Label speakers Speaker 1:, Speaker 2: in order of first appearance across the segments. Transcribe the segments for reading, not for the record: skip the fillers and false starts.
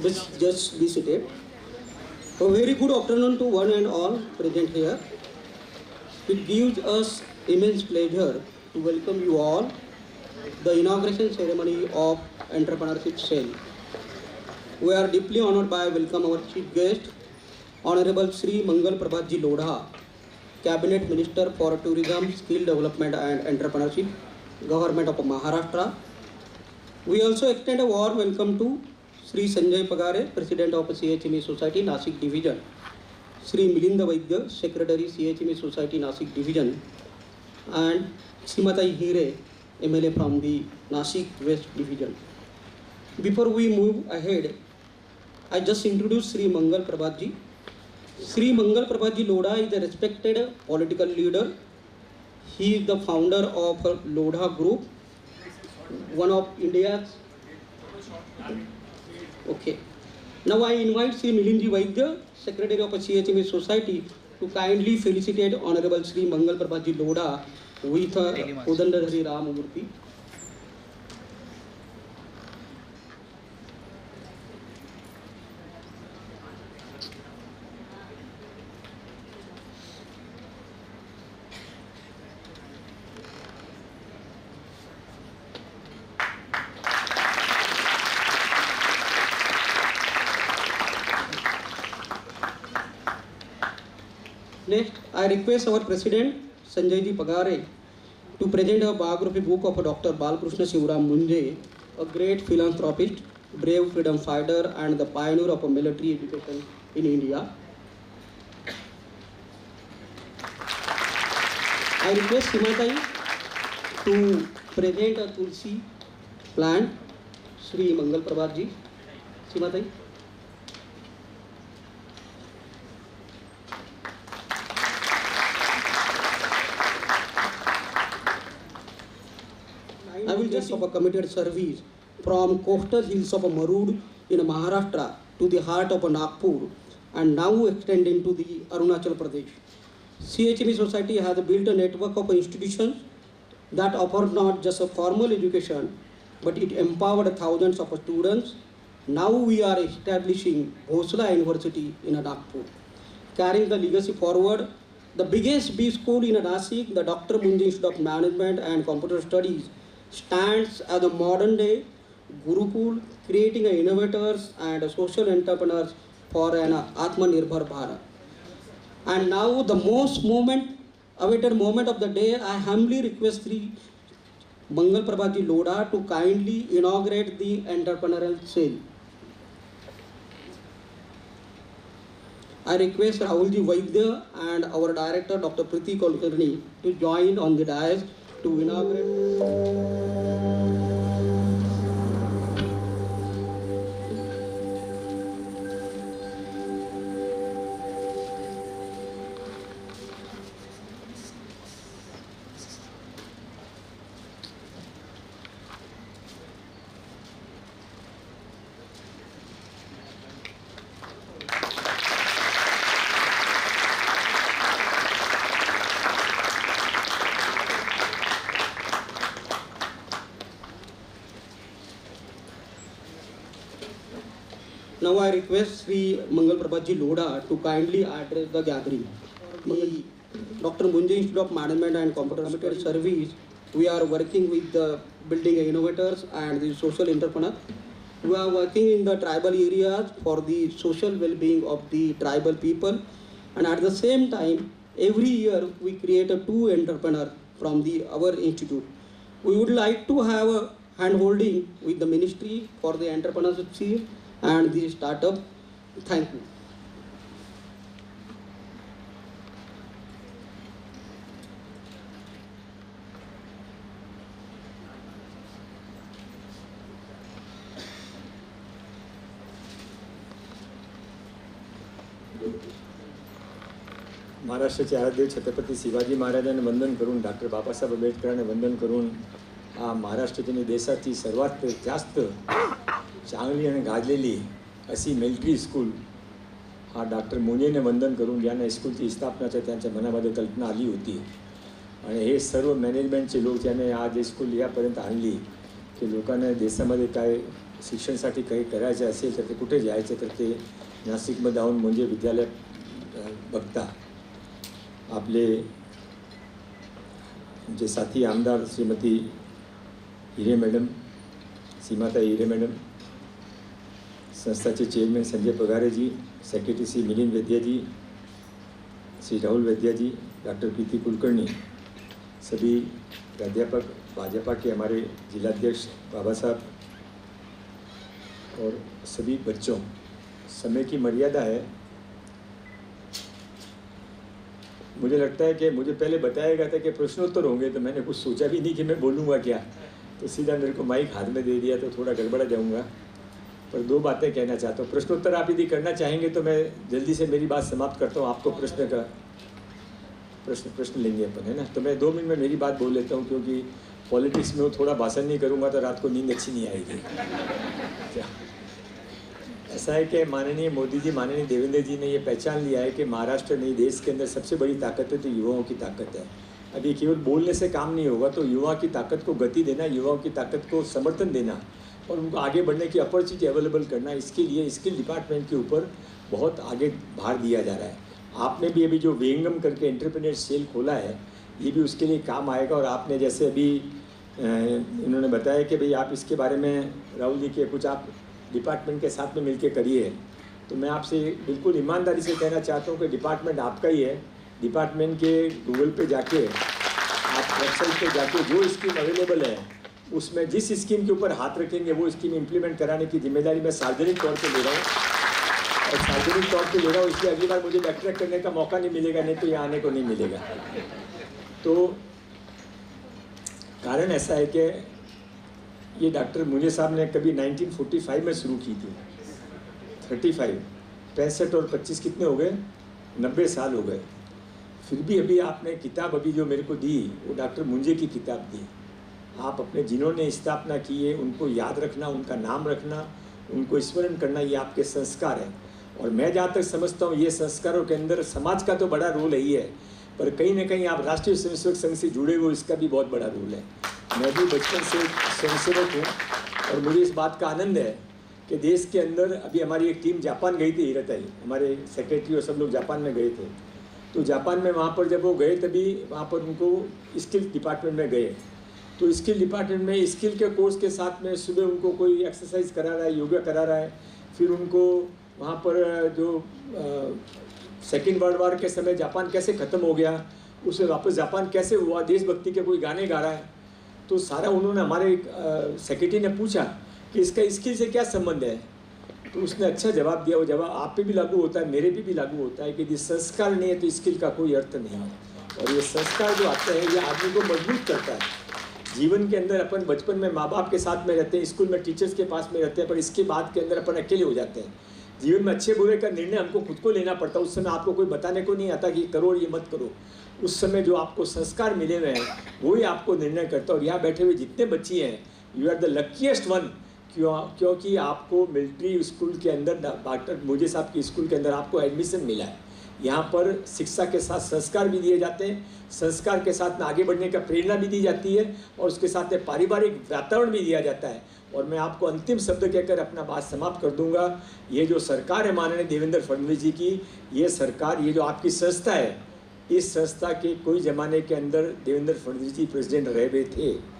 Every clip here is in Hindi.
Speaker 1: Just be seated. A very good afternoon to one and all present here. It gives us immense pleasure to welcome you all the inauguration ceremony of Entrepreneurship Cell. We are deeply honored by welcome our chief guest, Honorable Sri Mangal Prabhatji Lodha, Cabinet Minister for Tourism, Skill Development and Entrepreneurship, Government of Maharashtra. We also extend a warm welcome to Sri Sanjay Pagare, President of CHME Society, Nasik Division, Sri Milinda Vaidya, Secretary CHME Society, Nasik Division, and Simatai Hire, MLA from the Nasik West Division. Before we move ahead, I just introduce Sri Mangal Prabhatji. Sri Mangal Prabhatji Lodha is a respected political leader. He is the founder of Lodha Group, one of India's. Okay. Now I invite Sri Milinji Vaidya, Secretary of CHMA Society, to kindly felicitate Honorable Sri Mangal Prabhatji Lodha with Udandadhari Ramamurthy. Next, I request our President Sanjay Ji Pagare to present a biography book of Dr. Balkrishna Shivram Munje, a great philanthropist, brave freedom fighter, and the pioneer of military education in India. I request Simatai to present a Tulsi plant, Sri Mangal Prabhatji. Simatai. I will just of a committed service from coastal hills of Marud in Maharashtra to the heart of Nagpur and now extending to the Arunachal Pradesh. CHME Society has built a network of institutions that offer not just a formal education, but it empowered thousands of students. Now we are establishing Bhosla University in Nagpur, carrying the legacy forward. The biggest B school in Nasik, the Dr. Munje Institute of Management and Computer Studies, stands as a modern day Gurukul, creating innovators and social entrepreneurs for an Atmanirbhar Bharat. And now the most awaited moment of the day, I humbly request Sri Mangal Prabhatji Lodha to kindly inaugurate the entrepreneurial cell. I request Rahulji Vaidya and our director Dr. Priti Kulkarni to join on the dais to inaugurate. Now I request Sri Mangal Prabhatji Lodha to kindly address the gathering. The Dr. Munje Institute of Management and Computer Service, we are working with the building innovators and the social entrepreneurs. We are working in the tribal areas for the social well-being of the tribal people, and at the same time, every year we create a two entrepreneur from our institute. We would like to have a hand-holding with the ministry for the entrepreneurship and the startup. Thank you.
Speaker 2: महाराष्ट्राचे आराध्य छत्रपती शिवाजी महाराजांना वंदन करून डॉक्टर बाबासाहेब आंबेडकरांना वंदन करून हा महाराष्ट्राची आणि देशाची सर्वात जास्त चांगली आणि गाजलेली अशी मिलिटरी स्कूल हा डॉक्टर मुंजेने वंदन करून ज्यांना स्कूलची स्थापनाची त्यांच्या मनामध्ये कल्पना आली होती आणि हे सर्व मॅनेजमेंटचे लोक ज्याने आज स्कूल यापर्यंत आणली की लोकांना देशामध्ये काय शिक्षणासाठी काही करायचं असेल तर ते कुठे जायचं तर ते नाशिकमध्ये जाऊन म्हणजे विद्यालय बघता आपले जे साथी आमदार श्रीमती हिरे मॅडम, सीमाताई हिरे मॅडम, संस्थाचे चेयरमैन संजय पगारे जी, सेक्रेटरी श्री मिलिंद वैद्या जी, श्री राहुल वैद्या जी, डॉक्टर प्रीति कुलकर्णी, सभी प्राध्यापक, भाजपा के हमारे जिलाध्यक्ष बाबा साहब और सभी बच्चों, समय की मर्यादा है। मुझे लगता है कि मुझे पहले बताया गया था कि प्रश्नोत्तर होंगे, तो मैंने कुछ सोचा भी नहीं कि मैं बोलूँगा क्या, तो सीधा मेरे को माइक हाथ में दे दिया, तो थोड़ा गड़बड़ा जाऊँगा। पर दो बातें कहना चाहता हूँ। प्रश्नोत्तर आप यदि करना चाहेंगे तो मैं जल्दी से मेरी बात समाप्त करता हूँ, आपको प्रश्न लेंगे अपन, है ना। तो मैं 2 मिनट में मेरी बात बोल लेता हूँ, क्योंकि पॉलिटिक्स में वो थोड़ा भाषण नहीं करूँगा तो रात को नींद अच्छी नहीं आएगी। ऐसा है कि माननीय मोदी जी, माननीय देवेंद्र जी ने ये पहचान लिया है कि महाराष्ट्र नहीं, देश के अंदर सबसे बड़ी ताकत है तो युवाओं की ताकत है। अभी केवल बोलने से काम नहीं होगा, तो युवा की ताकत को गति देना, युवाओं की ताकत को समर्थन देना और उनको आगे बढ़ने की अपॉर्चुनिटी अवेलेबल करना, इसके लिए स्किल डिपार्टमेंट के ऊपर बहुत आगे भार दिया जा रहा है। आपने भी अभी जो वेंगम करके एंटरप्रेन्योर सेल खोला है, ये भी उसके लिए काम आएगा। और आपने जैसे अभी इन्होंने बताया कि भाई आप इसके बारे में राहुल जी के कुछ आप डिपार्टमेंट के साथ में मिलकर करिए, तो मैं आपसे बिल्कुल ईमानदारी से कहना चाहता हूँ कि डिपार्टमेंट आपका ही है। डिपार्टमेंट के गूगल पे जाके, आप वेबसाइट पे जाके जो स्कीम अवेलेबल है उसमें जिस स्कीम के ऊपर हाथ रखेंगे वो स्कीम इम्प्लीमेंट कराने की जिम्मेदारी मैं सार्वजनिक तौर पे ले रहा हूँ। और सार्वजनिक तौर पे ले रहा हूँ इसलिए अगली बार मुझे बैकट्रैक करने का मौका नहीं मिलेगा, नहीं तो यहाँ आने को नहीं मिलेगा। तो कारण ऐसा है कि ये डॉक्टर मुंजे साहब ने कभी 1945 में शुरू की थी। 35, 65 और 25 कितने हो गए? 90 साल हो गए। फिर भी अभी आपने किताब अभी जो मेरे को दी वो डॉक्टर मुंजे की किताब दी। आप अपने जिन्होंने स्थापना की है उनको याद रखना, उनका नाम रखना, उनको स्मरण करना, ये आपके संस्कार है। और मैं जहाँ तक समझता हूँ ये संस्कारों के अंदर समाज का तो बड़ा रोल है ही है, पर कहीं ना कहीं आप राष्ट्रीय स्वयंसेवक संघ से जुड़े हुए, इसका भी बहुत बड़ा रोल है। मैं भी बचपन से स्वयंसेवक हूँ और मुझे इस बात का आनंद है कि देश के अंदर अभी हमारी एक टीम जापान गई थी, हिरताई, हमारे सेक्रेटरी और सब लोग जापान में गए थे। तो जापान में वहाँ पर जब वो गए तभी वहाँ पर उनको स्किल डिपार्टमेंट में गए, तो स्किल डिपार्टमेंट में स्किल के कोर्स के साथ में सुबह उनको कोई एक्सरसाइज करा रहा है, योगा करा रहा है। फिर उनको वहाँ पर जो सेकेंड वर्ल्ड वॉर के समय जापान कैसे ख़त्म हो गया, उससे वापस जापान कैसे हुआ, देशभक्ति के कोई गाने गा रहा है, तो सारा उन्होंने हमारे सेक्रेटरी ने पूछा कि इसका स्किल से क्या संबंध है। तो उसने अच्छा जवाब दिया। वो जवाब आप पे भी लागू होता है, मेरे पे भी लागू होता है कि यदि संस्कार नहीं है तो स्किल का कोई अर्थ नहीं है। और ये संस्कार जो आते हैं ये आदमी को मजबूत करता है। जीवन के अंदर अपन बचपन में माँ बाप के साथ में रहते हैं, स्कूल में टीचर्स के पास में रहते हैं, पर इसके बाद के अंदर अपन अकेले हो जाते हैं। जीवन में अच्छे बुरे का निर्णय हमको खुद को लेना पड़ता है। उस समय आपको कोई बताने को नहीं आता कि करो और ये मत करो। उस समय जो आपको संस्कार मिले हुए हैं वही आपको निर्णय करता है। और यहाँ बैठे हुए जितने बच्चे हैं, you are the luckiest one, क्योंकि आपको मिलिट्री स्कूल के अंदर, डॉक्टर मुंजे साहब की स्कूल के अंदर आपको एडमिशन मिला है। यहाँ पर शिक्षा के साथ संस्कार भी दिए जाते हैं, संस्कार के साथ में आगे बढ़ने का प्रेरणा भी दी जाती है, और उसके साथ में पारिवारिक वातावरण भी दिया जाता है। और मैं आपको अंतिम शब्द कहकर अपना बात समाप्त कर दूंगा। ये जो सरकार है माननीय देवेंद्र फडणवीस जी की, ये सरकार, ये जो आपकी संस्था है, इस संस्था के कोई ज़माने के अंदर देवेंद्र फडणवीस जी प्रेसिडेंट रहे हुए थे।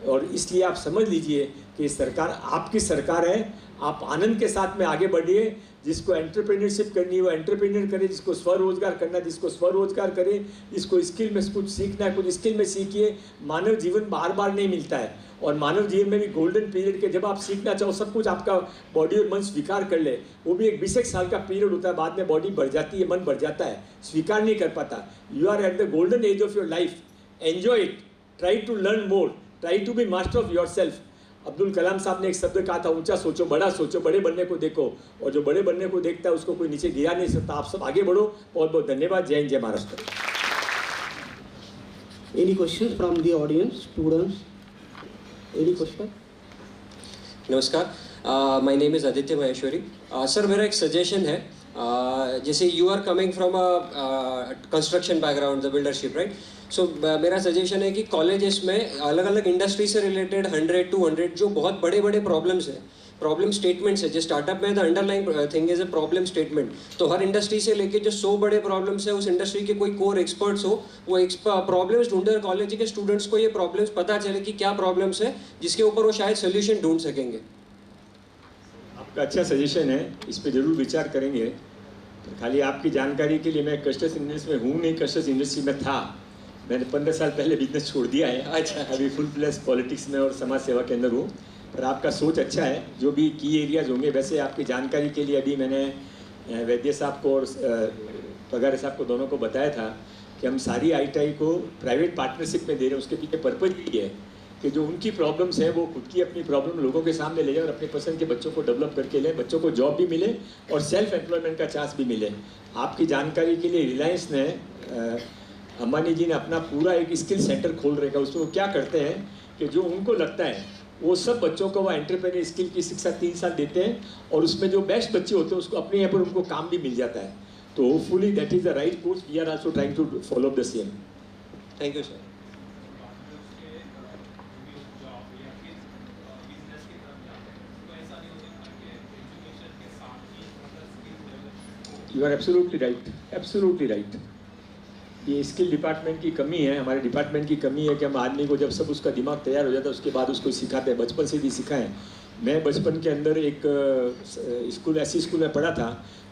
Speaker 2: और इसलिए आप समझ लीजिए कि सरकार आपकी सरकार है। आप आनंद के साथ में आगे बढ़िए। जिसको एंटरप्रेन्योरशिप करनी है वो एंटरप्रेन्योर करे, जिसको स्वरोजगार करना है जिसको स्वरोजगार करे, जिसको स्किल में कुछ सीखना है कुछ स्किल में सीखिए। मानव जीवन बार बार नहीं मिलता है, और मानव जीवन में भी गोल्डन पीरियड के जब आप सीखना चाहो सब कुछ आपका बॉडी और मन स्वीकार कर ले, वो भी एक 20 साल का पीरियड होता है। बाद में बॉडी बढ़ जाती है, मन बढ़ जाता है, स्वीकार नहीं कर पाता। You are at the golden age of your life, enjoy it, try to learn more, try to be master of your self. Abdul Kalam sahab ने एक शब्द कहा था, ऊंचा सोचो, बड़ा सोचो, बड़े बनने को देखो। और जो बड़े बनने को देखता है उसको कोई नीचे गिरा नहीं सकता। आप सब आगे बढ़ो। बहुत बहुत धन्यवाद। जय हिंद, जय Maharashtra.
Speaker 1: Any questions from the audience, students? Any question?
Speaker 3: नमस्कार, my name is Aditya Maheshwari. Sir मेरा एक सजेशन है, जैसे you are coming from a construction background, the buildership, right? So मेरा सजेशन है कि कॉलेजेस में अलग अलग इंडस्ट्री से रिलेटेड 100-200 जो बहुत बड़े बड़े प्रॉब्लम्स है, प्रॉब्लम स्टेटमेंट्स है, जो स्टार्टअप में the underline thing is a problem statement, तो हर इंडस्ट्री से लेके जो 100 बड़े प्रॉब्लम्स है उस इंडस्ट्री के कोई कोर एक्सपर्ट्स हो, वो प्रॉब्लम्स ढूंढे, कॉलेज के स्टूडेंट्स को ये प्रॉब्लम्स पता चले कि क्या प्रॉब्लम्स है, जिसके ऊपर वो शायद सोल्यूशन ढूंढ सकेंगे।
Speaker 2: आपका अच्छा सजेशन है, इस पर जरूर विचार करेंगे। तो खाली आपकी जानकारी के लिए, मैं कस्टर्स इंडस्ट्री में हूँ नहीं, कस्टर्स इंडस्ट्री में था। मैंने 15 साल पहले बिजनेस छोड़ दिया है।
Speaker 3: अच्छा।
Speaker 2: अभी फुल प्लस पॉलिटिक्स में और समाज सेवा के अंदर हूँ। पर आपका सोच अच्छा है। जो भी की एरियाज होंगे, वैसे आपकी जानकारी के लिए अभी मैंने वैद्य साहब को और पगारे साहब को दोनों को बताया था कि हम सारी ITI को प्राइवेट पार्टनरशिप में दे रहे हैं। उसके पीछे पर्पज ये है कि जो उनकी प्रॉब्लम्स हैं वो खुद की अपनी प्रॉब्लम लोगों के सामने ले जाए और अपने पसंद के बच्चों को डेवलप करके लें, बच्चों को जॉब भी मिले और सेल्फ एम्प्लॉयमेंट का चांस भी मिले। आपकी जानकारी के लिए रिलायंस ने, अंबानी जी ने अपना पूरा एक स्किल सेंटर खोल रखा है। उसमें वो क्या करते हैं कि जो उनको लगता है वो सब बच्चों को वो एंटरप्रेन्योर स्किल की शिक्षा 3 साल देते हैं और उसमें जो बेस्ट बच्चे होते हैं उसको अपने यहाँ पर उनको काम भी मिल जाता है। तो hopefully that is the right course. We are also trying to follow the same.
Speaker 3: Thank you sir.
Speaker 2: You are absolutely right, absolutely right. ये स्किल डिपार्टमेंट की कमी है, हमारे डिपार्टमेंट की कमी है कि हम आदमी को जब सब उसका दिमाग तैयार हो जाता है उसके बाद उसको सिखाते हैं, बचपन से भी सिखाएं। मैं बचपन के अंदर एक स्कूल, ऐसी स्कूल में पढ़ा था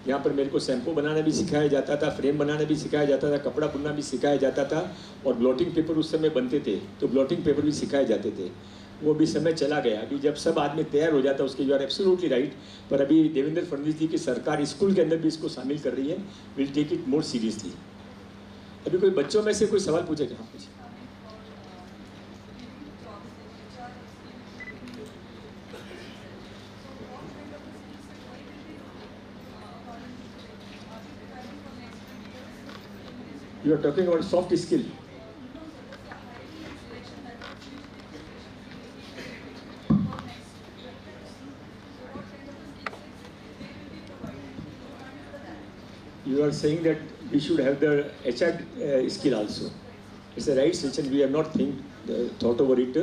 Speaker 2: यहाँ पर मेरे को शैम्पू बनाना भी सिखाया जाता था, फ्रेम बनाना भी सिखाया जाता था, कपड़ा बुनना भी सिखाया जाता था और ब्लॉटिंग पेपर उस समय बनते थे तो ब्लॉटिंग पेपर भी सिखाए जाते थे। वो भी समय चला गया। अभी जब सब आदमी तैयार हो जाता है उसके, यू आर एब्सोल्युटली राइट। पर अभी देवेंद्र फडणवीस जी की सरकार स्कूल के अंदर भी इसको शामिल कर रही है। Will take it more seriously. अभी कोई बच्चों में से कोई सवाल पूछेगा? हाँ पूछिए। You are talking about soft skill. You are saying that we should have the HR skill also. It's a right suggestion. We have not thought over it,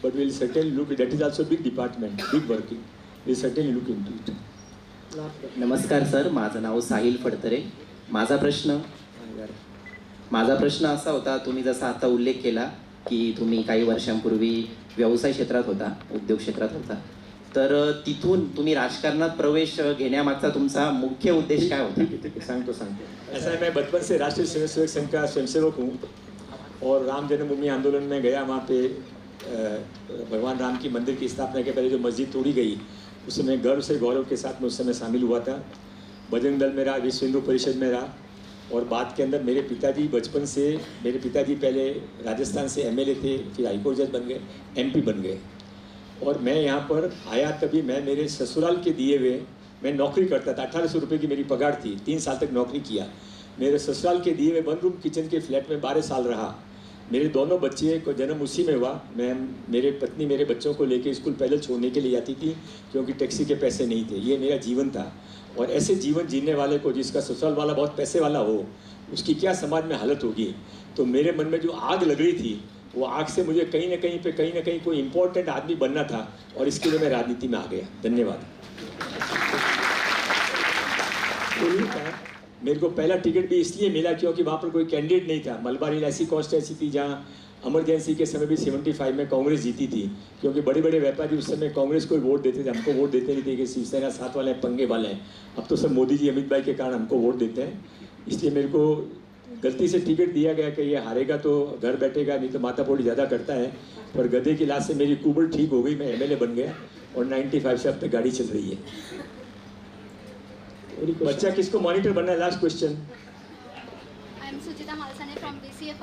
Speaker 2: but we will certainly look. That is also a big department, big working. We will certainly look into it.
Speaker 4: नमस्कार सर, माझं नाव साहिल फडतरे. माझा प्रश्न असा होता, तुम्ही जसा आता उल्लेख केला की तुम्ही काही वर्षांपूर्वी व्यवसाय क्षेत्रात होता, उद्योग क्षेत्रात होता, तर तिथून तुम्ही राजकारणात प्रवेश घेण्यामागचा तुमचा मुख्य उद्देश काय होता?
Speaker 2: ठीक है, सांगतो। ऐसा है, मैं बचपन से राष्ट्रीय स्वयंसेवक संघ का स्वयंसेवक हूँ और राम जन्मभूमि आंदोलन में गया। वहाँ पे भगवान राम की मंदिर की स्थापना के पहले जो मस्जिद तोड़ी गई उसमें मैं गर्व से, गौरव के साथ में उस समय शामिल हुआ था। बजरंग दल में रहा, विश्व हिंदू परिषद में रहा और बाद के अंदर मेरे पिताजी बचपन से, मेरे पिताजी पहले राजस्थान से MLA थे, फिर हाईकोर्ट जज बन गए, MP बन गए और मैं यहाँ पर आया तभी मैं मेरे ससुराल के दिए हुए मैं नौकरी करता था। 1800 रुपये की मेरी पगार थी, 3 साल तक नौकरी किया। मेरे ससुराल के दिए हुए 1 रूम किचन के फ्लैट में 12 साल रहा। मेरे दोनों बच्चे को जन्म उसी में हुआ। मेरे पत्नी मेरे बच्चों को लेके स्कूल पैदल छोड़ने के लिए आती थी क्योंकि टैक्सी के पैसे नहीं थे। ये मेरा जीवन था और ऐसे जीवन जीने वाले को, जिसका ससुराल वाला बहुत पैसे वाला हो, उसकी क्या समाज में हालत होगी। तो मेरे मन में जो आग लग रही थी वो आग से मुझे कहीं ना कहीं कोई इम्पोर्टेंट आदमी बनना था और इसके लिए मैं राजनीति में आ गया। धन्यवाद। मेरे को पहला टिकट भी इसलिए मिला क्योंकि वहाँ पर कोई कैंडिडेट नहीं था। मलबार हिल ऐसी कॉस्ट ऐसी थी जहाँ इमरजेंसी के समय भी 75 में कांग्रेस जीती थी क्योंकि बड़े बड़े व्यापारी उस समय कांग्रेस को वोट देते थे, हमको वोट देते नहीं थे कि शिवसेना साथ वाले हैं, पंगे वाले हैं। अब तो सब मोदी जी, अमित भाई के कारण हमको वोट देते हैं। इसलिए मेरे को गलती से टिकट दिया गया कि ये हारेगा तो घर बैठेगा, नहीं तो माथापोड़ी ज़्यादा करता है। पर गधे की लाश से मेरी कुबड़ ठीक हो गई, मैं MLA बन गया और 95 से अब तक गाड़ी चल रही है। बच्चा किसको मॉनिटर बनना है? Last question.
Speaker 5: I am Suchita Malsane from BCA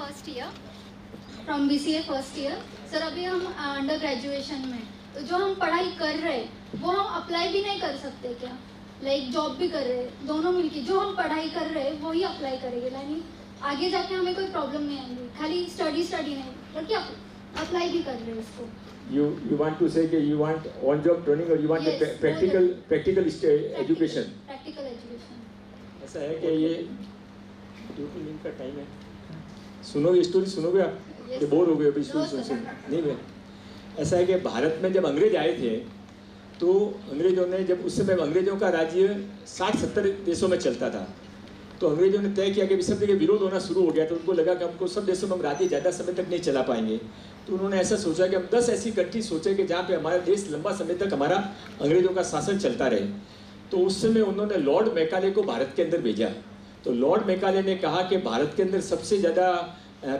Speaker 5: first year. Sir अभी हम अंडर ग्रेजुएशन में, तो जो हम पढ़ाई कर रहे हैं वो हम अप्लाई भी नहीं कर सकते क्या? लाइक जॉब भी कर रहे हैं, दोनों मिलके जो हम पढ़ाई कर रहे हैं वही अप्लाई करेंगे, यानी आगे जाके हमें कोई प्रॉब्लम नहीं आएगी। खाली स्टडी नहीं बल्कि अप्लाई भी कर रहे हैं इसको।
Speaker 2: You want to say that you want on job training or you want
Speaker 5: Yes,
Speaker 2: a practical education?
Speaker 5: Practical education.
Speaker 2: ऐसा है कि ये ड्यूटी लिंक का टाइम है। सुनोगे स्टोरी, सुनोगे आप?
Speaker 5: Yes,
Speaker 2: ये बोर हो गए अभी?
Speaker 5: No,
Speaker 2: सुन
Speaker 5: sir.
Speaker 2: नहीं मैं, ऐसा है कि भारत में जब अंग्रेज आए थे तो अंग्रेजों ने, जब उस समय अंग्रेजों का राज्य 60-70 देशों में चलता था, तो अंग्रेजों ने तय किया कि सब जगह विरोध होना शुरू हो गया, तो उनको लगा कि हमको सब देशों में हम राज्य ज़्यादा समय तक नहीं चला पाएंगे। तो उन्होंने ऐसा सोचा कि हम 10 ऐसी कंट्री सोचे कि जहाँ पे हमारा देश लंबा समय तक हमारा अंग्रेजों का शासन चलता रहे। तो उस समय उन्होंने लॉर्ड मैकाले को भारत के अंदर भेजा। तो लॉर्ड मैकाले ने कहा कि भारत के अंदर सबसे ज़्यादा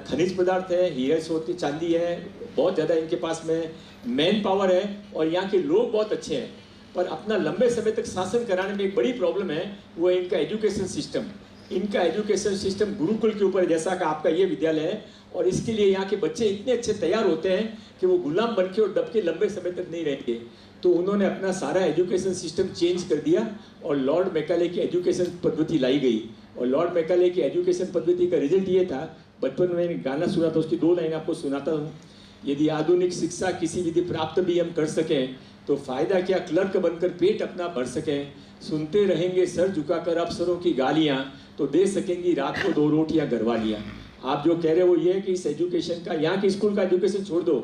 Speaker 2: खनिज पदार्थ है, हीरे सोते चांदी है, बहुत ज़्यादा इनके पास में मैन पावर है और यहाँ के लोग बहुत अच्छे हैं, पर अपना लंबे समय तक शासन कराने में एक बड़ी प्रॉब्लम है, वो है इनका एजुकेशन सिस्टम। इनका एजुकेशन सिस्टम गुरुकुल के ऊपर, जैसा कि आपका ये विद्यालय है, और इसके लिए यहाँ के बच्चे इतने अच्छे तैयार होते हैं कि वो गुलाम बन के और दब के लंबे समय तक नहीं रहेंगे। तो उन्होंने अपना सारा एजुकेशन सिस्टम चेंज कर दिया और लॉर्ड मैकाले की एजुकेशन पद्धति लाई गई। और लॉर्ड मैकाले की एजुकेशन पद्धति का रिजल्ट ये था, बचपन में मैंने गाना सुना था, उसकी 2 लाइन आपको सुनाता हूँ। यदि आधुनिक शिक्षा किसी विधि प्राप्त भी हम कर सकें तो फायदा क्या, क्लर्क बनकर पेट अपना भर सकें। सुनते रहेंगे सर झुकाकर अफसरों की गालियाँ, तो दे सकेंगी रात को 2 रोटियाँ घरवालियाँ। आप जो कह रहे हो वो ये है कि इस एजुकेशन का, यहाँ के स्कूल का एजुकेशन छोड़ दो,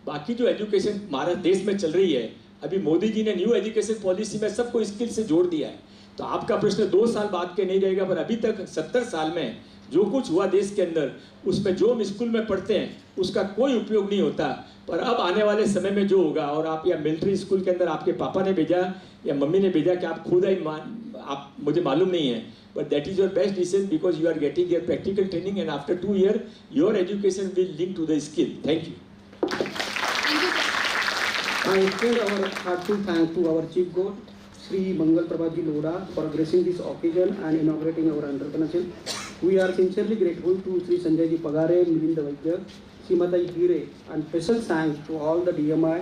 Speaker 2: बाकी जो एजुकेशन हमारे देश में चल रही है, अभी मोदी जी ने न्यू एजुकेशन पॉलिसी में सबको स्किल से जोड़ दिया है। तो आपका प्रश्न 2 साल बाद के नहीं रहेगा, पर अभी तक 70 साल में जो कुछ हुआ देश के अंदर, उसमें जो हम स्कूल में पढ़ते हैं उसका कोई उपयोग नहीं होता। पर अब आने वाले समय में जो होगा, और आप या मिलिट्री स्कूल के अंदर आपके पापा ने भेजा या मम्मी ने भेजा कि आप खुद ही आप, मुझे मालूम नहीं है, but that is your best decision because you are getting your practical training and after 2 years your education will link to the skill. Thank you.
Speaker 5: Thank you, sir.
Speaker 1: I extend our heartfelt thanks to our chief god, Sri Mangal Prabhatji Lodha, for gracing this occasion and inaugurating our entrepreneurship. We are sincerely grateful to Sri Sanjay Ji Pagare, Milind Vaidya, Srimati Hire, and special thanks to all the DMI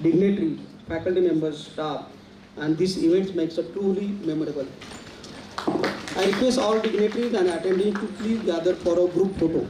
Speaker 1: dignitaries, faculty members, staff, and this event makes it truly memorable. I request all dignitaries and attendees to please gather for a group photo.